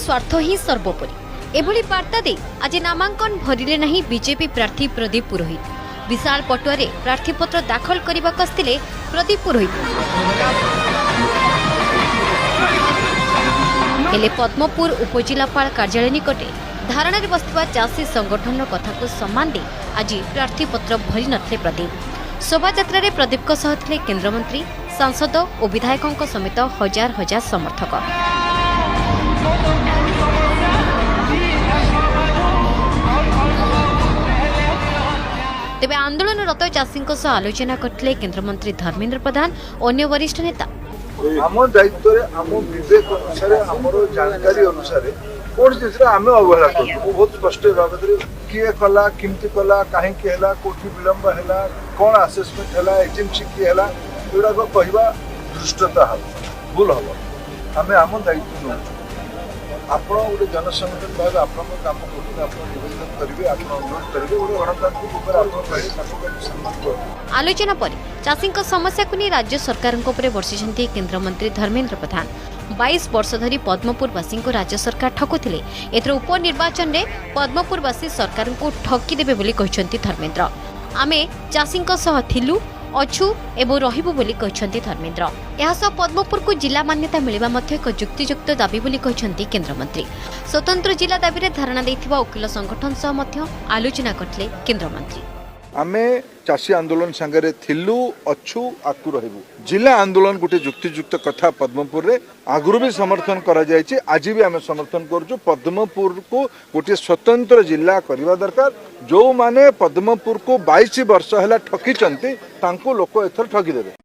स्वार्थ ही सर्वोपरि एभली वार्ता दे आज नामांकन भरिले नहीं बीजेपी प्रार्थी प्रदीप पुरोहित। विशाल पटुआरे प्रार्थीपत्र दाखल करने कसते प्रदीप पुरोहित हेले पद्मपुर उपजिलापाल कार्यालय निकटे धारणा बसुवा चाषी संगठन कथा को सम्मान दे आज प्रार्थीपत्र भरी नथिले प्रदीप। शोभायात्रा प्रदीप थे केन्द्रमंत्री, सांसद और विधायकों समेत हजार हजार समर्थक। तेबे आंदोलनरत चाषी आलोचना करते केन्द्रमंत्री धर्मेन्द्र प्रधान और अन्य वरिष्ठ नेता। आम दायित्व आम विवेक अनुसार आम जानकारी अनुसार कौन जिस अवहेला कर बहुत स्पष्ट बाबद किए कला किमती कला कहीं कौटी विलंब है कौन आसेसमेंट है एजेंसी किए युवाक कहवा धृष्टता हम भूल हम आम आम दायित्व नौ आप गोटे जनसंगठन भाव आप कम करेंगे अनुरोध करेंगे गोटे गणतांत्रिक सम्मान। आलोचना पर चाषी समस्या को नहीं राज्य सरकार बर्षिंट केन्द्रमंत्री धर्मेन्द्र प्रधान। 22 वर्ष धरी पद्मपुरवासी को राज्य सरकार ठकुले एथर उपनिर्वाचन में पद्मपुरवासी सरकार को ठकीदेवे बोली कहते धर्मेन्द्र। आमे चाषी थिलु अच्छु एवं रहिबु बोली कहते धर्मेन्द्र। यह पद्मपुर को जिला मान्यता मिलवा एक जुक्तियुक्त दाबी बोली कहते केन्द्रमंत्री। स्वतंत्र जिला दाबी में धारणा देथिबा वकील संगठन सह आलोचना करते केन्द्रमंत्री। आमे चाषी आंदोलन सांगे थिलु अच्छु आकु रहबु जिला आंदोलन गोटे जुक्तियुक्त कथा पद्मपुर रे आगुरु भी समर्थन करा जायछि आज भी आमे समर्थन करछु। पद्मपुर को गोटे स्वतंत्र जिला करबा दरकार। जो माने पद्मपुर को 22 वर्ष हैला ठकी चंती तांको लोक एथर ठगी देबे।